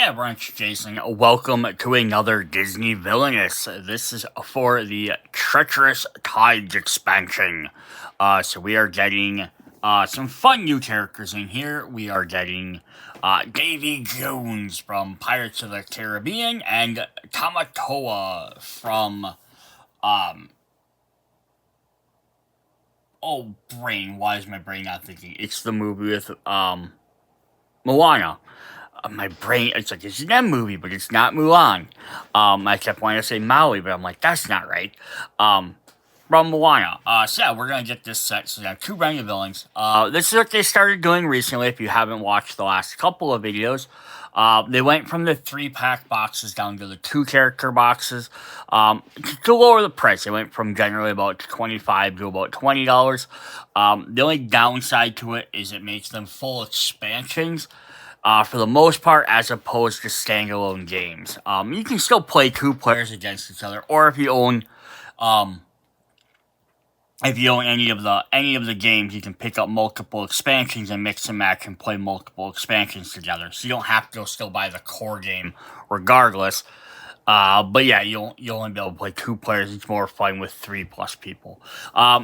Hey everyone, it's Jason. Welcome to another Disney Villainous. This is for the Treacherous Tides expansion. So we are getting some fun new characters in here. We are getting Davy Jones from Pirates of the Caribbean and Tamatoa from why is my brain not thinking? It's the movie with Moana. My brain, it's like, it's that movie, but it's not Mulan. I kept wanting to say Maui, but I'm like, that's not right. From Moana. So yeah, we're gonna get this set. So we have two brand new villains. This is what they started doing recently. If you haven't watched the last couple of videos, they went from the 3-pack boxes down to the 2-character boxes. To lower the price, they went from generally about $25 to about $20. The only downside to it is it makes them full expansions. For the most part, as opposed to standalone games. You can still play 2 players against each other, or if you own any of the games, you can pick up multiple expansions and mix and match and play multiple expansions together. So you don't have to still buy the core game regardless. But yeah, you'll only be able to play 2 players. It's more fun with 3+ people.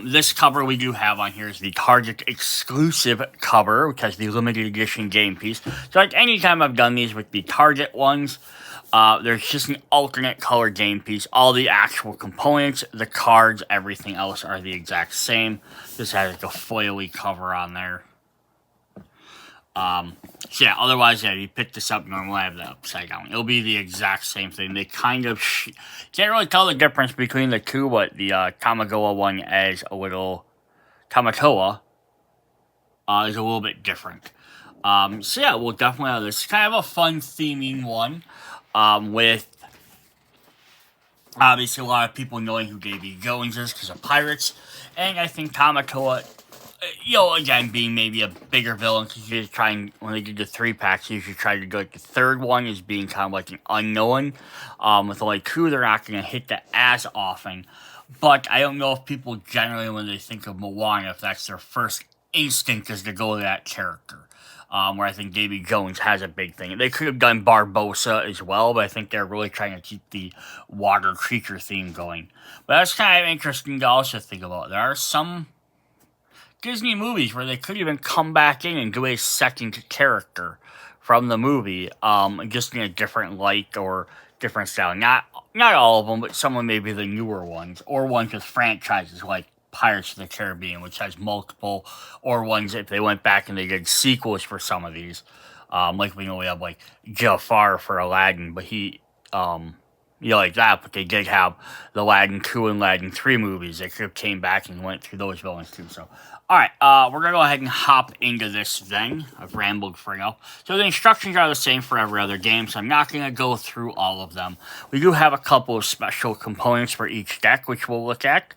This cover we do have on here is the Target exclusive cover, which has the limited edition game piece. So like anytime I've done these with the Target ones, there's just an alternate color game piece. All the actual components, the cards, everything else are the exact same. This has like a foily cover on there. So yeah, otherwise, yeah, you pick this up normally, I have that upside down. It'll be the exact same thing. They kind of can't really tell the difference between the two, but the Tamatoa one is a little Tamatoa is a little bit different. So yeah, we'll definitely have this kind of a fun theming one, with obviously a lot of people knowing who Davy Jones is because of Pirates, and I think Tamatoa, again, being maybe a bigger villain, because you trying, when they did the 3-packs, you usually try to go like the third one as being kind of like an unknown. With only 2, they're not going to hit that as often. But I don't know if people generally, when they think of Moana, if that's their first instinct is to go to that character. Where I think Davy Jones has a big thing. They could have done Barbossa as well, but I think they're really trying to keep the water creature theme going. But that's kind of interesting to also think about. There are some Disney movies where they could even come back in and do a second character from the movie, just in a different light or different style. Not all of them, but some of maybe the newer ones, or ones with franchises like Pirates of the Caribbean, which has multiple, or ones if they went back and they did sequels for some of these. Like we know we have like Jafar for Aladdin, but he like that, but they did have the Aladdin 2 and Aladdin 3 movies. They could have came back and went through those villains too. So, alright, we're going to go ahead and hop into this thing. I've rambled for now. So the instructions are the same for every other game, so I'm not going to go through all of them. We do have a couple of special components for each deck, which we'll look at.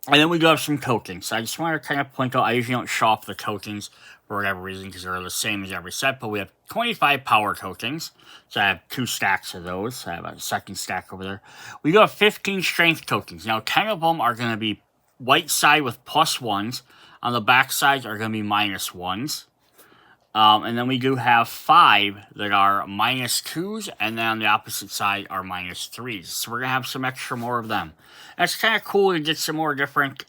And then we do have some tokens. So I just want to kind of point out, I usually don't show off the tokens for whatever reason, because they're the same as every set, but we have 25 power tokens. So I have 2 stacks of those. I have a second stack over there. We do have 15 strength tokens. Now, 10 of them are going to be white side with +1s. On the back sides are going to be -1s. And then we do have 5 that are -2s, and then on the opposite side are -3s. So we're going to have some extra more of them. That's kind of cool to get some more different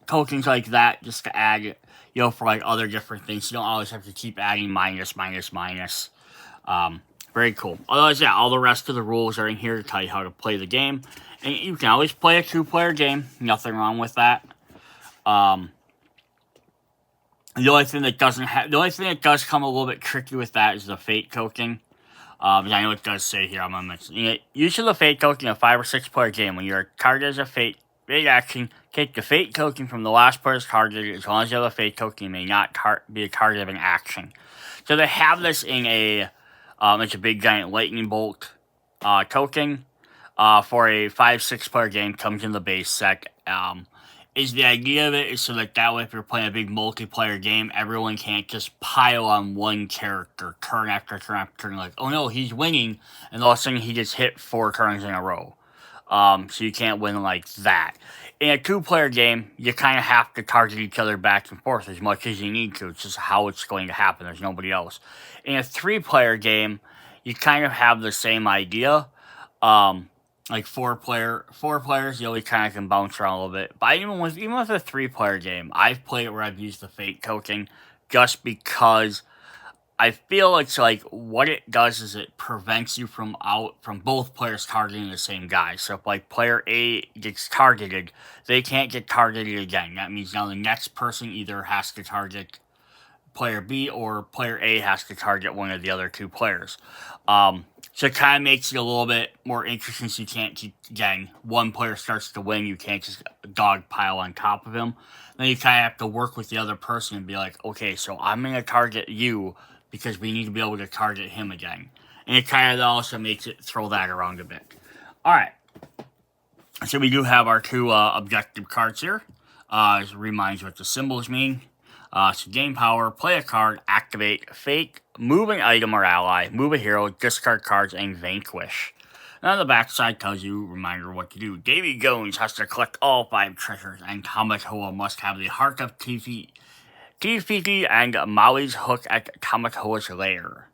tokens like that, just to add, for like other different things. You don't always have to keep adding minus. Very cool. Otherwise, yeah, all the rest of the rules are in here to tell you how to play the game. And you can always play a 2-player game. Nothing wrong with that. The only thing that does come a little bit tricky with that is the Fate token. But I know it does say here, I'm going to mention it. Use of the Fate token in a 5 or 6 player game. When your card has a Fate action, take the Fate token from the last player's card. As long as you have a Fate token, it may not be a card of an action. So they have this in a, it's a big giant lightning bolt token. For a 5-6 player game, comes in the base set. Is the idea of it is so that way if you're playing a big multiplayer game, everyone can't just pile on one character turn after turn after turn, like, oh no, he's winning, and all of a sudden he gets hit 4 turns in a row. So you can't win like that. In a 2-player game, you kind of have to target each other back and forth as much as you need to. It's just how it's going to happen. There's nobody else. In a 3-player game, you kind of have the same idea. Like 4 players, you only kind of can bounce around a little bit. But even with a 3-player game, I've played it where I've used the fate token just because I feel it's like what it does is it prevents you from both players targeting the same guy. So if like player A gets targeted, they can't get targeted again. That means now the next person either has to target player B or player A has to target one of the other 2 players. So it kind of makes it a little bit more interesting. So you can't keep, again, one player starts to win, you can't just dogpile on top of him. Then you kind of have to work with the other person and be like, okay, so I'm going to target you because we need to be able to target him again. And it kind of also makes it throw that around a bit. Alright. So we do have our 2 objective cards here. It reminds what the symbols mean. So gain power, play a card, activate, fate, move an item or ally, move a hero, discard cards, and vanquish. And on the backside tells you, reminder what to do. Davy Jones has to collect all 5 treasures, and Tamatoa must have the Heart of Te Fiti and Maui's hook at Tamatoa's lair.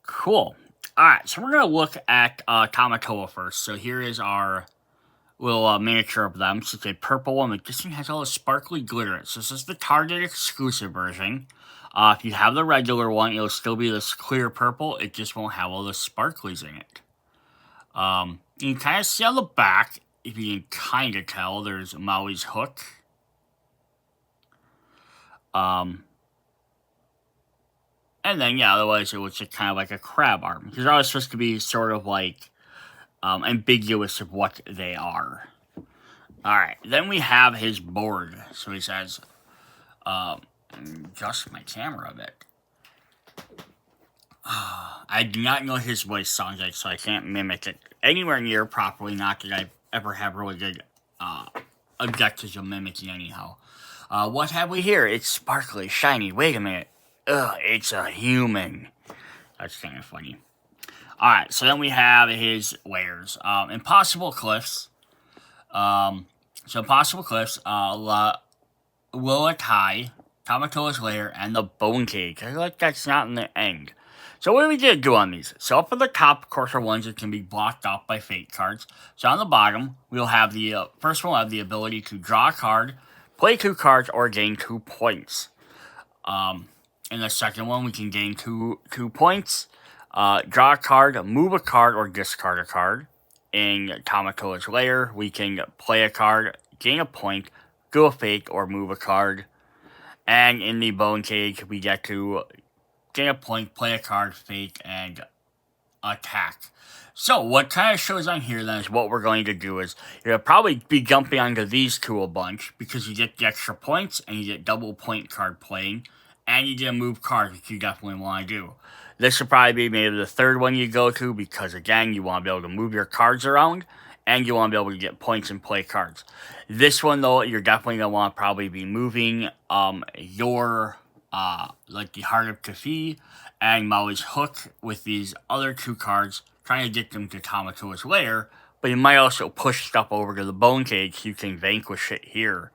Cool. Alright, so we're going to look at Tamatoa first. So here is our little miniature of them. So it's a purple one, but this thing has all the sparkly glitter. So this is the Target exclusive version. If you have the regular one, it'll still be this clear purple. It just won't have all the sparklies in it. You can kind of see on the back, if you can kind of tell, there's Maui's hook. And then, yeah, otherwise it looks like kind of like a crab arm. Because they're always supposed to be sort of like ambiguous of what they are. Alright, then we have his board. So he says, adjust my camera a bit. I do not know his voice sounds like, so I can't mimic it anywhere near properly. Not that I ever have really good objectives of mimicking anyhow. What have we here? It's sparkly, shiny. Wait a minute. Ugh, it's a human. That's kind of funny. Alright, so then we have his layers. Impossible Cliffs. So Impossible Cliffs, Loatai, Tamatoa's Lair, and the Bone Cage. I feel like that's not in the end. So what do we do on these? So up at the top, of course, are ones that can be blocked off by fate cards. So on the bottom, we'll have the first one will have the ability to draw a card, play 2 cards, or gain 2 points. In the second one, we can gain 2 points, draw a card, move a card, or discard a card. In Tamatoa's Lair, we can play a card, gain a point, do a fate, or move a card. And in the Bone Cage, we get to gain a point, play a card, fate, and attack. So, what kind of shows on here then is what we're going to do is, you'll probably be jumping onto these 2 a bunch, because you get the extra points, and you get double point card playing, and you get to move cards, which you definitely want to do. This will probably be maybe the third one you go to, because again, you want to be able to move your cards around, and you want to be able to get points and play cards. This one, though, you're definitely going to want to probably be moving your, like the Heart of Te Fiti and Maui's hook with these other 2 cards, trying to get them to Tamatoa's Lair, but you might also push stuff over to the Bone Cage so you can vanquish it here.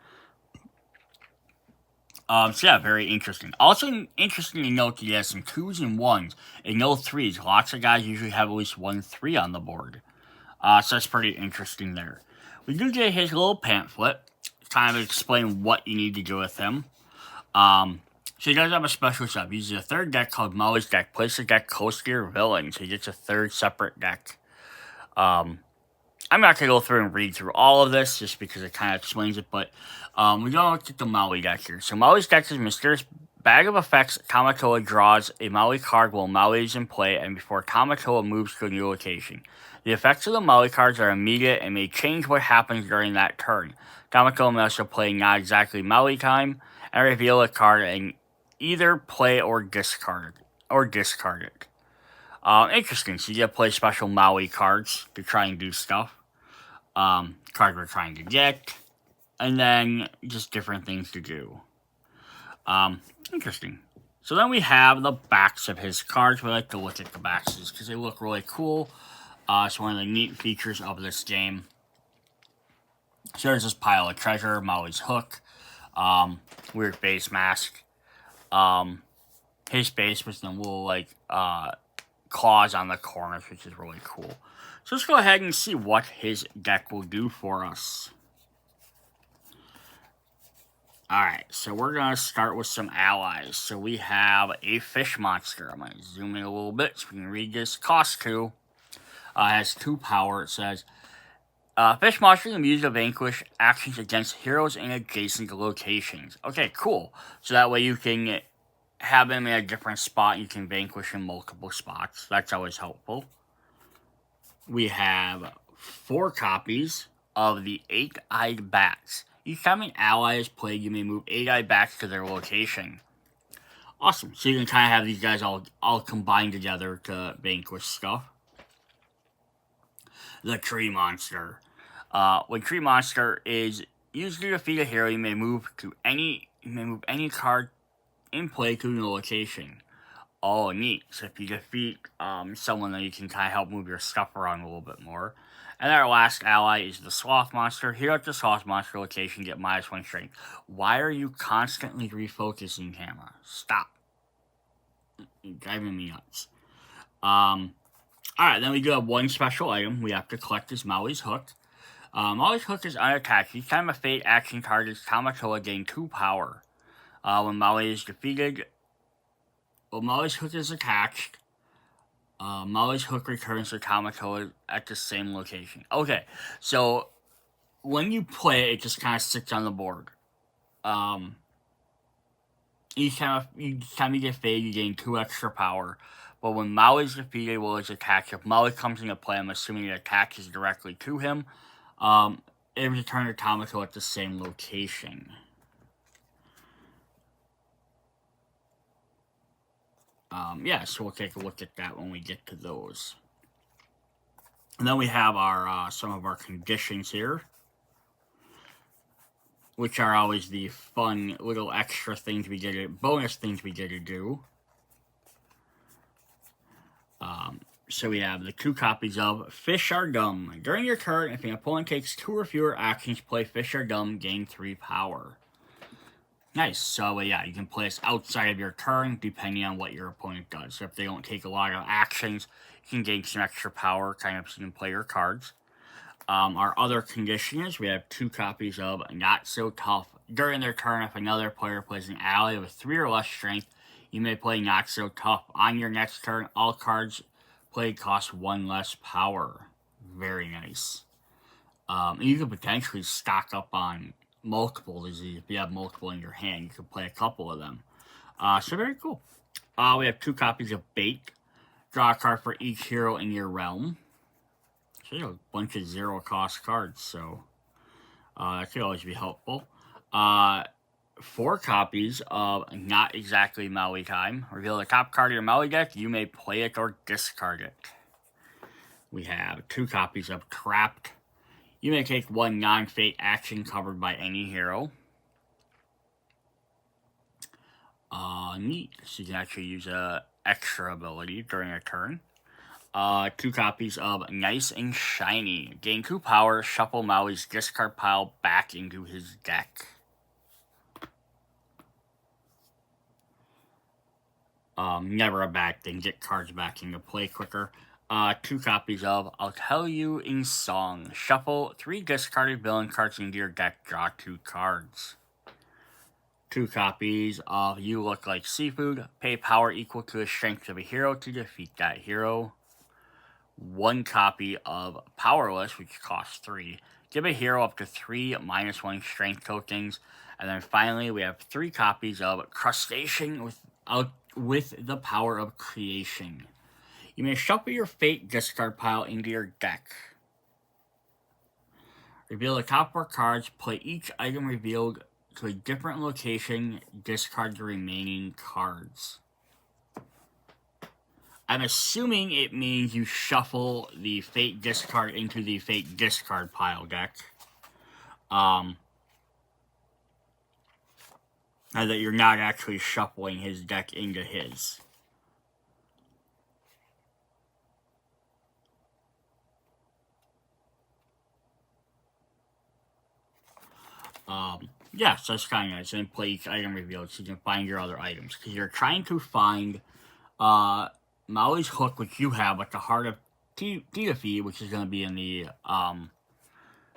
So yeah, very interesting. Also interesting to note that he has some 2s and 1s and no 3s. Lots of guys usually have at least 1 3 on the board. So that's pretty interesting there. We do get his little pamphlet, kind of explain what you need to do with him. So he does have a special setup. He uses a 3rd deck called Maui's deck. Place the deck close to your villain, so he gets a 3rd separate deck. I'm not going to go through and read through all of this, just because it kind of explains it, but we go look at the Maui deck here. So Maui's deck is Mysterious Bag of Effects. Tamatoa draws a Maui card while Maui is in play, and before Tamatoa moves to a new location. The effects of the Maui cards are immediate and may change what happens during that turn. Tamatoa may also play not exactly Maui time, and reveal a card and either play or discard it. Interesting. So you get to play special Maui cards to try and do stuff. Card we're trying to get. And then just different things to do. Interesting. So then we have the backs of his cards. We like to look at the backs because they look really cool. It's one of the neat features of this game. So there's this pile of treasure, Maui's hook, weird face mask, his face with some little, like, claws on the corners, which is really cool. So let's go ahead and see what his deck will do for us. Alright, so we're going to start with some allies. So we have a fish monster. I'm going to zoom in a little bit so we can read this. Cost 2. Has 2 power. It says, fish monster can be used to vanquish actions against heroes in adjacent locations. Okay, cool. So that way you can have him in a different spot. You can vanquish in multiple spots. That's always helpful. We have 4 copies of the 8-eyed bats. Each time an ally is played, you may move 8-eyed bats to their location. Awesome. So you can kind of have these guys all combined together to vanquish stuff. The tree monster. When tree monster is used to defeat a hero, you may move any card in play to the location. Oh, neat. So if you defeat someone, then you can kind of help move your stuff around a little bit more. And our last ally is the sloth monster. Here at the sloth monster location, get -1 strength. Why are you constantly refocusing, camera? Stop. You're driving me nuts. Alright, then we do have one special item. We have to collect this Maui's hook. Maui's hook is unattached. Each time a fate action targets Tamatoa, gain 2 power. When Maui is defeated, Maui's hook is attached. Maui's hook returns to Tamatoa at the same location. Okay, so when you play it, just kind of sits on the board. Each time you get fade, you gain 2 extra power. But when Maui is defeated, well, it's attached. If Maui comes into play, I'm assuming it attaches directly to him. It returns to Tamatoa at the same location. Yeah, so we'll take a look at that when we get to those. And then we have our some of our conditions here, which are always the fun little extra things we get to, bonus things we get to do. So we have the 2 copies of Fish Are Dumb. During your turn, if an opponent takes 2 or fewer actions, play Fish Are Dumb, gain 3 power. Nice. So yeah, you can play this outside of your turn, depending on what your opponent does. So if they don't take a lot of actions, you can gain some extra power, kind of, so you can play your cards. Our other condition is we have 2 copies of Not So Tough. During their turn, if another player plays an ally with 3 or less strength, you may play Not So Tough. On your next turn, all cards played cost 1 less power. Very nice. You could potentially stock up on multiple disease. If you have multiple in your hand, you could play a couple of them. So very cool. We have 2 copies of Bait. Draw a card for each hero in your realm. So you have a bunch of 0-cost cards, so that could always be helpful. 4 copies of Not Exactly Maui Time. Reveal the top card of your Maui deck. You may play it or discard it. We have 2 copies of Trapped. You may take 1 non-fate action covered by any hero. Neat. So you can actually use a extra ability during a turn. 2 copies of Nice and Shiny. Gain 2 power, shuffle Maui's discard pile back into his deck. Never a bad thing. Get cards back into play quicker. 2 copies of I'll Tell You in Song. Shuffle 3 discarded villain cards into your deck. Draw 2 cards. 2 copies of You Look Like Seafood. Pay power equal to the strength of a hero to defeat that hero. 1 copy of Powerless, which costs 3. Give a hero up to 3 -1 strength tokens. And then finally, we have 3 copies of Crustacean with the Power of Creation. You may shuffle your Fate discard pile into your deck. Reveal the top 4 cards. Play each item revealed to a different location. Discard the remaining cards. I'm assuming it means you shuffle the Fate discard into the Fate discard pile deck. And that you're not actually shuffling his deck into his. Yeah, so that's kind of nice. And play each item revealed so you can find your other items. Because you're trying to find Maui's hook, which you have, but the Heart of Te Fiti, which is going to be in the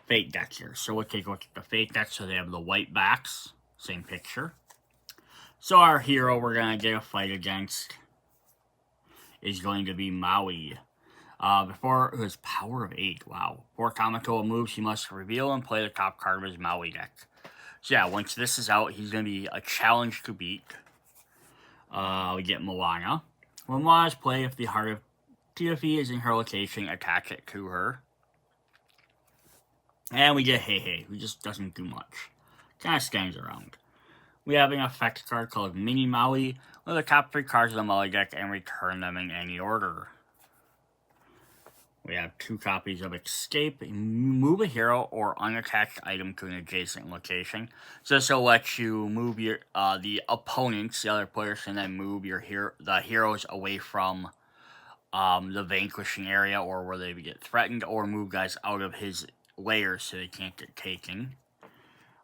Fate deck here. So we'll take a look at the Fate deck. So they have the white backs, same picture. So our hero we're going to get a fight against is going to be Maui. Before his power of 8, wow. Before Tamatoa moves, he must reveal and play the top card of his Maui deck. So yeah, once this is out, he's going to be a challenge to beat. We get Moana. When Moana's play, if the Heart of Te Fiti is in her location, attach it to her. And we get Hey, who just doesn't do much. Kind of stands around. We have an effect card called Mini Maui, with the top 3 cards of the Maui deck and return them in any order. We have 2 copies of Escape. Move a hero or unattached item to an adjacent location. So this will let you move your the opponents, the other players, and then move the heroes away from the vanquishing area or where they get threatened, or move guys out of his layers so they can't get taken.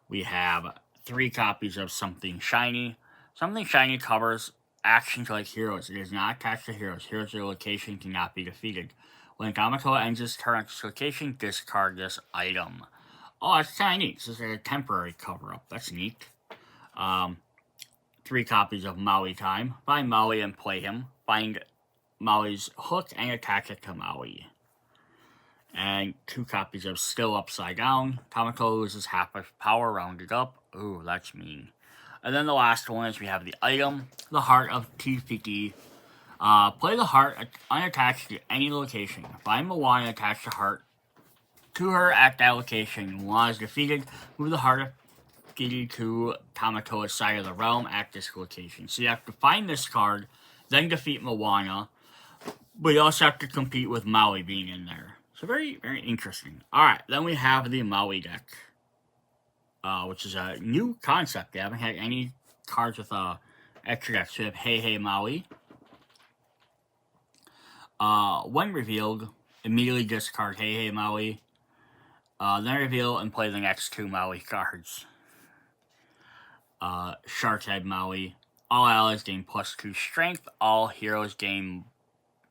We have 3 copies of Something Shiny. Something Shiny covers actions like heroes. It is not attached to heroes. Heroes or location cannot be defeated. When Tamatoa ends his turn at this location, discard this item. Oh, that's kind of neat. This is a temporary cover-up. That's neat. 3 copies of Maui Time. Find Maui and play him. Find Maui's hook and attach it to Maui. And 2 copies of Still Upside Down. Tamatoa loses half of power, rounded up. Ooh, that's mean. And then the last one is we have the item, the Heart of Te Fiti. Play the heart unattached to any location. Find Moana, attach the heart to her at that location. Moana is defeated. Move the Heart of Fiti to Tamatoa's side of the realm at this location. So you have to find this card, then defeat Moana, but you also have to compete with Maui being in there. So very, very interesting. Alright, then we have the Maui deck, which is a new concept. They haven't had any cards with extra decks. So we have Hey Maui. When revealed, immediately discard Hey Maui. Then reveal and play the next 2 Maui cards. Shark Head Maui. All allies gain +2 strength. All heroes gain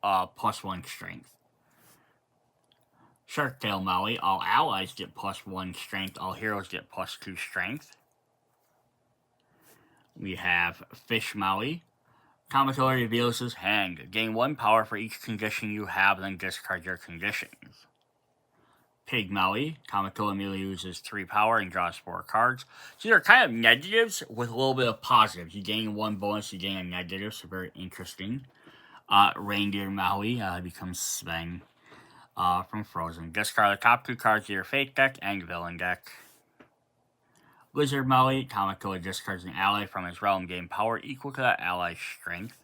+1 strength. Shark Tail Maui. All allies get +1 strength. All heroes get +2 strength. We have Fish Maui. Tamatoa reveals his hand. Gain 1 power for each condition you have, then discard your conditions. Pig Maui. Tamatoa immediately loses 3 power and draws 4 cards. So they're kind of negatives with a little bit of positives. You gain 1 bonus, you gain a negative, so very interesting. Reindeer Maui becomes Sven from Frozen. Discard the top 2 cards of your Fate deck and Villain deck. Lizard Maui. Tamatoa discards an ally from his realm, gain power equal to that ally's strength.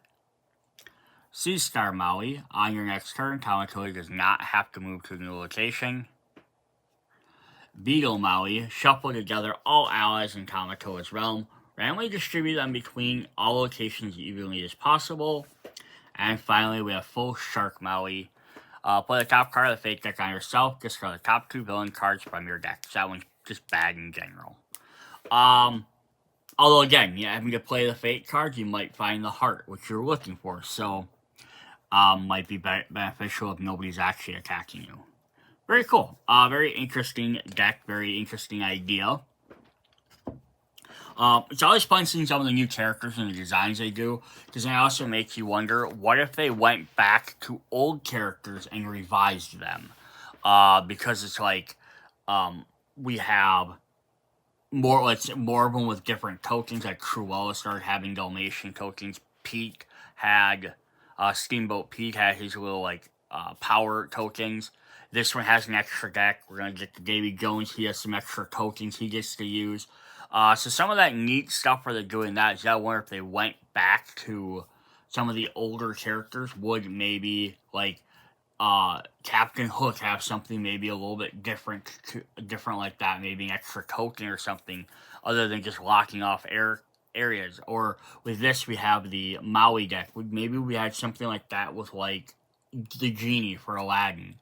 Sea Star Maui. On your next turn, Tamatoa does not have to move to a new location. Beetle Maui. Shuffle together all allies in Tamatoa's realm. Randomly distribute them between all locations as evenly as possible. And finally, we have Full Shark Maui. Play the top card of the Fate deck on yourself. Discard the top 2 villain cards from your deck. So that one's just bad in general. Although again, having to play the Fate card, you might find the heart, which you're looking for. So, might be beneficial if nobody's actually attacking you. Very cool. Very interesting deck. Very interesting idea. It's always fun seeing some of the new characters and the designs they do, because it also makes you wonder, what if they went back to old characters and revised them? Because it's like, we have more of them with different tokens, like Cruella started having Dalmatian tokens. Pete had, Steamboat Pete had his little, power tokens. This one has an extra deck. We're going to get to Davy Jones. He has some extra tokens he gets to use. So some of that neat stuff where they're doing that is, I wonder if they went back to some of the older characters, would maybe, Captain Hook have something maybe a little bit different like that, maybe an extra token or something, other than just locking off areas. Or with this, we have the Maui deck. Maybe we had something like that with, the Genie for Aladdin.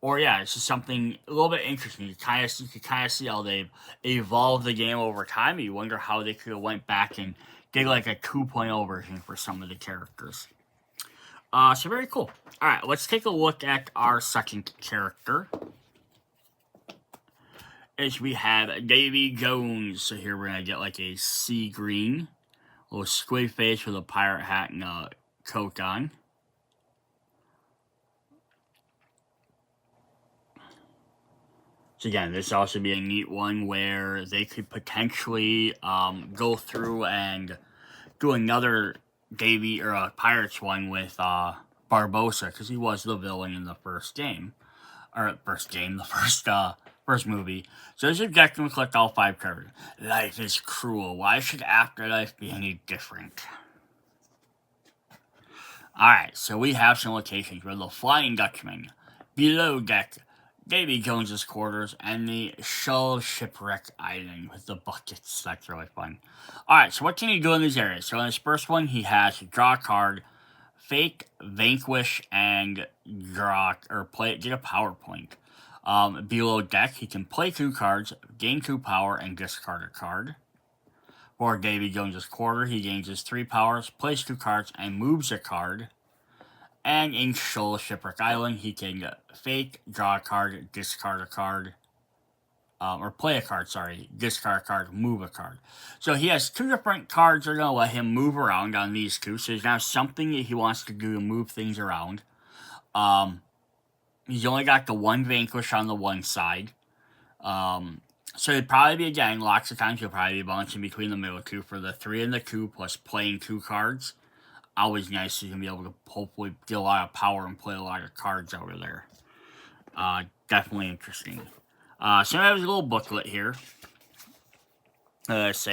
or yeah, it's just something a little bit interesting. You can kind of see how they've evolved the game over time. You wonder how they could have went back and did like a 2.0 version for some of the characters. So very cool. All right, let's take a look at our second character. As we have Davy Jones. So here we're gonna get like a sea green, little squid face with a pirate hat and a coat on. So again, this also be a neat one where they could potentially go through and do another Davy or a Pirates one with Barbossa, because he was the villain in the first game, first movie. So his objective to collect all 5 cards. Life is cruel. Why should afterlife be any different? Alright, so we have some locations where the Flying Dutchman, Below Deck, Davy Jones's quarters, and the Shell Shipwreck Island with the buckets. That's really fun. Alright, so what can he do in these areas? So in this first one, he has draw a card, fake, vanquish, and get a power point. Below deck, he can play 2 cards, gain 2 power, and discard a card. For Davy Jones's quarter, he gains his 3 powers, plays 2 cards, and moves a card. And in Shoal Shipwreck Island, he can fake, draw a card, discard a card, or play a card, discard a card, move a card. So he has 2 different cards that are going to let him move around on these 2. So there's now something that he wants to do to move things around. He's only got the 1 vanquish on the one side. So it'd probably be, again, lots of times you'll probably be balancing between the middle 2 for the 3 and the 2 plus playing 2 cards. Always nice, so you can be able to hopefully get a lot of power and play a lot of cards over there. Definitely interesting. So I have a little booklet here. He has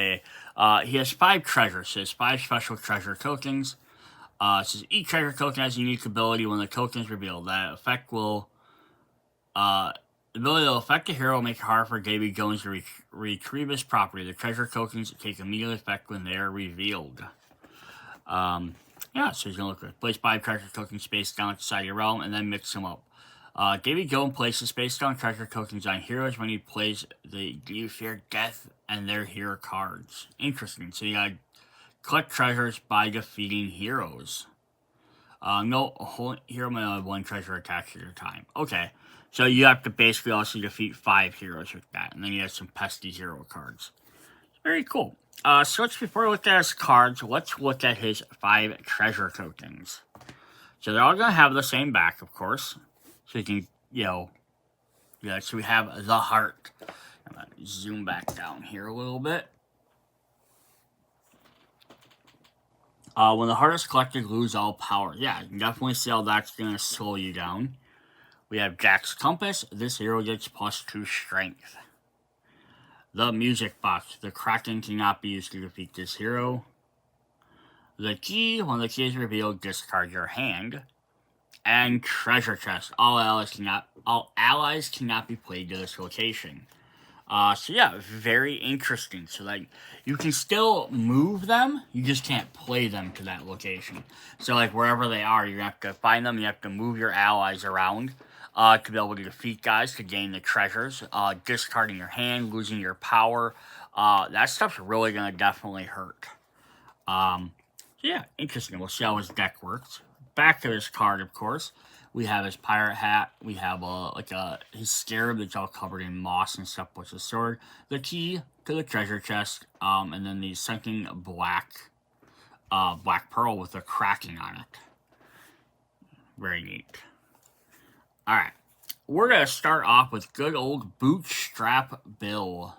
5 treasures. So he has 5 special treasure tokens. It says each treasure token has a unique ability when the token is revealed. That effect will... the ability will affect the hero, make it hard for Davy Jones to retrieve his property. The treasure tokens take immediate effect when they are revealed. Yeah, so he's going to look at place 5 treasure tokens space down at the side of your realm and then mix them up. Davy Jones places space down treasure tokens on heroes when he plays the Do You Fear Death and their hero cards. Interesting. So you got to collect treasures by defeating heroes. No, a whole hero may have 1 treasure attached at a time. Okay, so you have to basically also defeat 5 heroes with that, and then you have some pesky hero cards. Very cool. So before we look at his cards, let's look at his 5 treasure tokens. So they're all going to have the same back, of course. So you can, so we have the heart. I'm going to zoom back down here a little bit. When the heart is collected, lose all power. Yeah, you can definitely see how that's going to slow you down. We have Jack's compass. This hero gets +2 strength. The music box. The Kraken cannot be used to defeat this hero. The key. When the key is revealed, discard your hand. And treasure chest. All allies cannot be played to this location. So yeah, very interesting. So like, you can still move them, you just can't play them to that location. So like, wherever they are, you have to find them, you have to move your allies around to be able to defeat guys, to gain the treasures. Discarding your hand, losing your power, that stuff's really going to definitely hurt. So yeah, interesting. We'll see how his deck works. Back to his card, of course. We have his pirate hat. We have his scarab that's all covered in moss and stuff with his sword. The key to the treasure chest, and then the sunken black pearl with a cracking on it. Very neat. Alright, we're going to start off with good old Bootstrap Bill.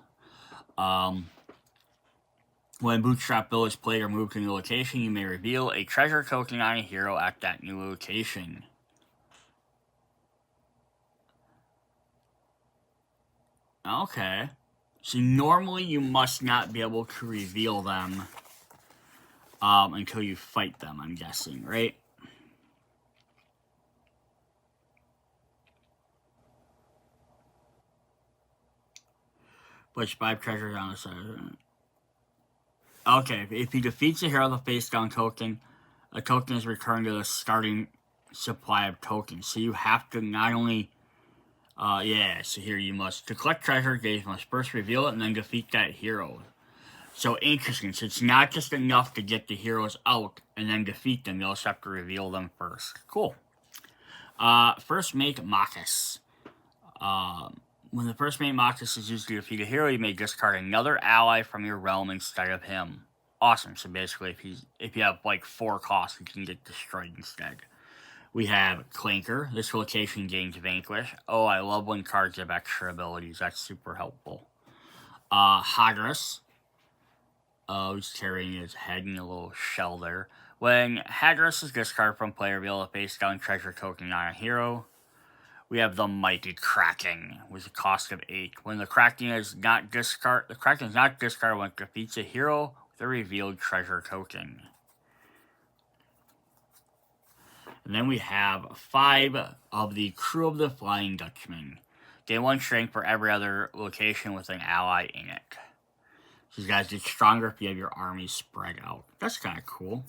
When Bootstrap Bill is played or moved to a new location, you may reveal a treasure token on a hero at that new location. Okay. So normally you must not be able to reveal them until you fight them, I'm guessing, right? Push 5 treasures on the side. Okay, if he defeats a hero with a face down token, a token is returned to the starting supply of tokens. So you have to not only Yeah, so here you must, to collect treasure, you must first reveal it and then defeat that hero. So interesting, so it's not just enough to get the heroes out and then defeat them, you also have to reveal them first. Cool. First mate Marcus. When the first mate Marcus is used to defeat a hero, you may discard another ally from your realm instead of him. Awesome, so basically if you have like 4 costs, you can get destroyed instead. We have Clanker. This rotation gains Vanquish. Oh, I love when cards have extra abilities. That's super helpful. Hadrus. Who's carrying his head in a little shell there. When Hadrus is discarded from player, be able to face down treasure token on a hero. We have the Mighty Kraken with a cost of 8. When the Kraken is not discarded, when it defeats a hero with a revealed treasure token. And then we have 5 of the Crew of the Flying Dutchman. Gain 1 strength for every other location with an ally in it. So you guys get stronger if you have your army spread out. That's kind of cool.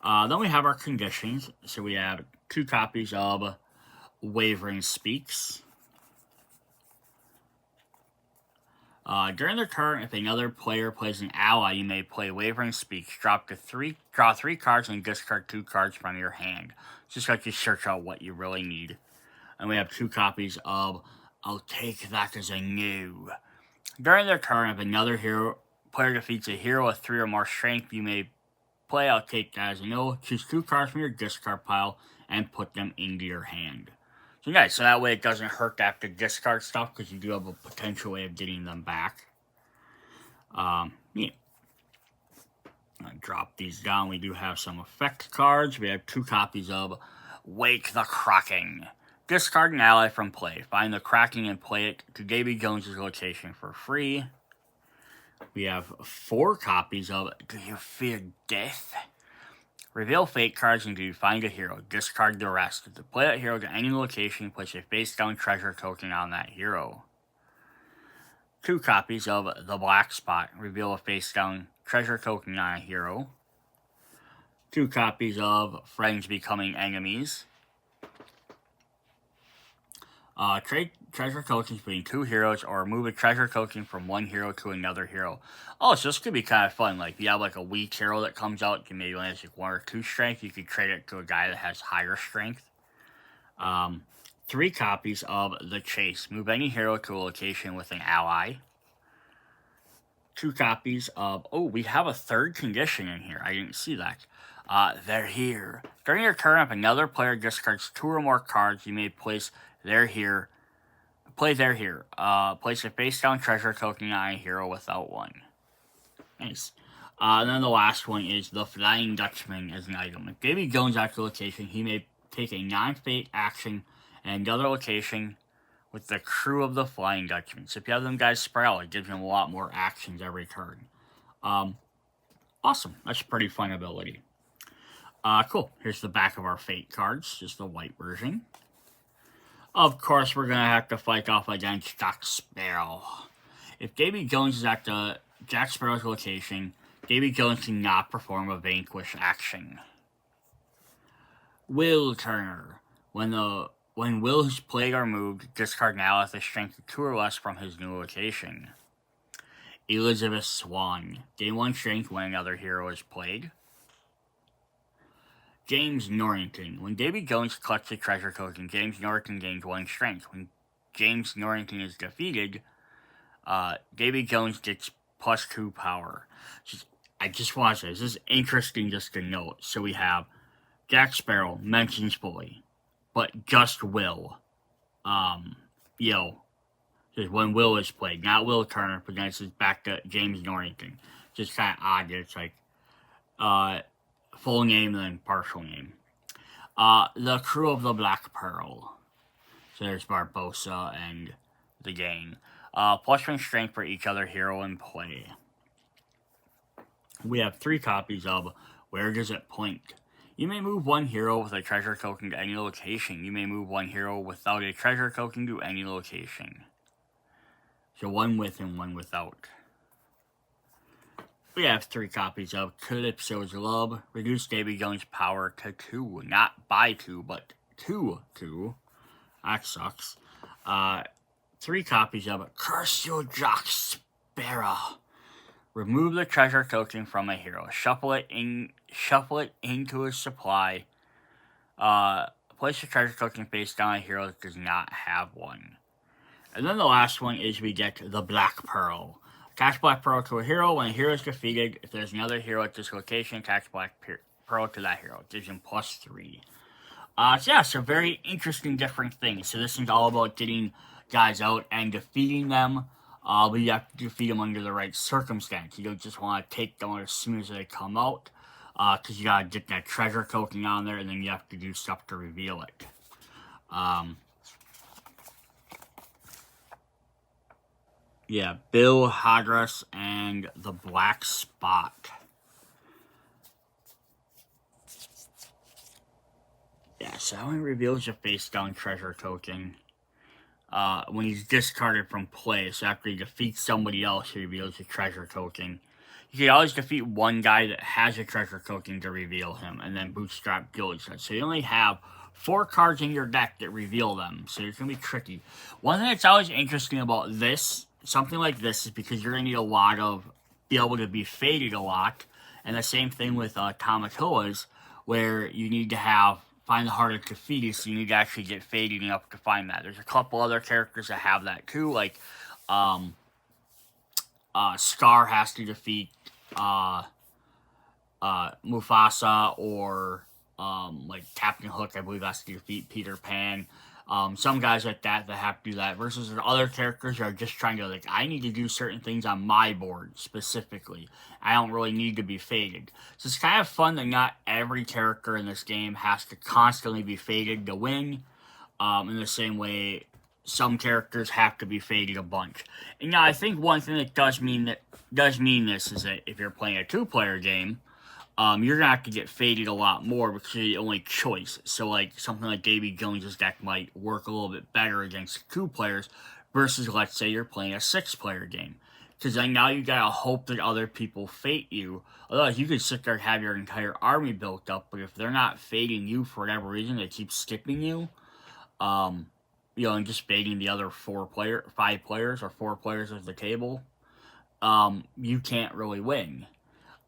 Then we have our conditions. So we have 2 copies of Wavering Speaks. During the turn, if another player plays an ally, you may play Wavering Speaks. Draw 3 cards and discard 2 cards from your hand. Just like you search out what you really need. And we have 2 copies of I'll Take That As a No. During their turn, if another player defeats a hero with 3 or more strength, you may play I'll Take That As a No. Choose 2 cards from your discard pile and put them into your hand. So nice, so that way it doesn't hurt to have to discard stuff because you do have a potential way of getting them back. Yeah. I'll drop these down. We do have some effect cards. We have 2 copies of Wake the Kraken. Discard an ally from play. Find the Kraken and play it to Davy Jones' location for free. We have 4 copies of Do You Fear Death? Reveal fate cards until you find a hero. Discard the rest. To play that hero to any location, place a face-down treasure token on that hero. 2 copies of The Black Spot. Reveal a face-down treasure token on a hero. 2 copies of Friends Becoming Enemies. Trade treasure tokens between 2 heroes or move a treasure token from one hero to another hero. Oh, so this could be kind of fun. Like, if you have like a weak hero that comes out, you maybe only has like 1 or 2 strength, you could trade it to a guy that has higher strength. 3 copies of The Chase. Move any hero to a location with an ally. 2 copies of... Oh, we have a 3rd condition in here. I didn't see that. They're here. During your turn, if another player discards 2 or more cards, you may place They're Here. Place a face-down treasure token on a hero without 1. Nice. And then the last one is the Flying Dutchman as an item. If Davy Jones acts a location, he may take a non-fate action and another location with the Crew of the Flying Dutchman. So if you have them guys spread out, it gives them a lot more actions every turn. Awesome. That's a pretty fun ability. Cool. Here's the back of our fate cards, just the white version. Of course, we're going to have to fight off against Jack Sparrow. If Davy Jones is at the Jack Sparrow's location, Davy Jones cannot perform a Vanquish action. Will Turner. When Will is played or moved, discard an ally with a strength of 2 or less from his new location. Elizabeth Swan. Gain 1 strength when another hero is played. James Norrington. When Davy Jones collects a treasure token, James Norrington gains 1 strength. When James Norrington is defeated, Davy Jones gets +2 power. I just want to say, this is interesting just to note. So we have Jack Sparrow mentions fully, but just Will. Just when Will is played, not Will Turner, but then it's back to James Norrington. Just kind of odd that it's like, full name and then partial name. The Crew of the Black Pearl. So there's Barbossa and the gang. +1 strength for each other hero in play. We have 3 copies of Where Does It Point? You may move 1 hero with a treasure token to any location. You may move 1 hero without a treasure token to any location. So 1 with and 1 without. We have 3 copies of Calypso's Love. Reduce Davy Jones' power to 2. Not by 2, but to 2. That sucks. 3 copies of it. Curse you, Jack Sparrow. Remove the treasure token from a hero. Shuffle it into his supply. Place the treasure token face down a hero that does not have one. And then the last one is we get the Black Pearl. Attach Black Pearl to a hero. When a hero is defeated, if there's another hero at this location, attach Black Pearl to that hero. It gives him +3. So yeah, so very interesting different things. So this is all about getting guys out and defeating them. But you have to defeat them under the right circumstance. You don't just want to take them out as soon as they come out. Because you gotta get that treasure token on there, and then you have to do stuff to reveal it. Yeah, Bill, Hadras, and the Black Spot. Yeah, so how he reveals a face-down treasure token when he's discarded from play. So after he defeats somebody else, he reveals a treasure token. You can always defeat one guy that has a treasure token to reveal him, and then Bootstrap Guild set. So you only have 4 cards in your deck that reveal them, so it's going to be tricky. One thing that's always interesting about this, something like this, is because you're going to need a lot of, be able to be faded a lot, and the same thing with Tamatoas, where you need to find the Heart of Te Fiti, so you need to actually get faded enough to find that. There's a couple other characters that have that too, like Scar has to defeat Mufasa, or like Captain Hook, I believe, has to defeat Peter Pan. Some guys like that have to do that, versus other characters that are just trying to, like, I need to do certain things on my board specifically. I don't really need to be faded. So it's kind of fun that not every character in this game has to constantly be faded to win. In the same way, some characters have to be faded a bunch. And now I think one thing that does mean this is that if you're playing a 2-player game, you're going to have to get faded a lot more because you're the only choice. So, like, something like Davy Jones' deck might work a little bit better against 2 players versus, let's say, you're playing a 6-player game. Because then now you got to hope that other people fade you. Otherwise, you could sit there and have your entire army built up, but if they're not fading you for whatever reason, they keep skipping you, and just fading the other 5 players or 4 players of the table, you can't really win.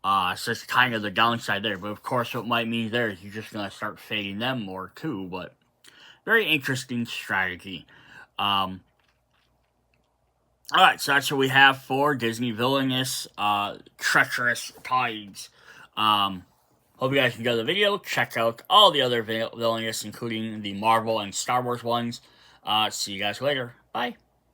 So it's kind of the downside there. But of course, what might mean there is you're just going to start fading them more too. But very interesting strategy. Alright, so that's what we have for Disney Villainous, Treacherous Tides. Hope you guys enjoyed the video. Check out all the other Villainous, including the Marvel and Star Wars ones. See you guys later. Bye.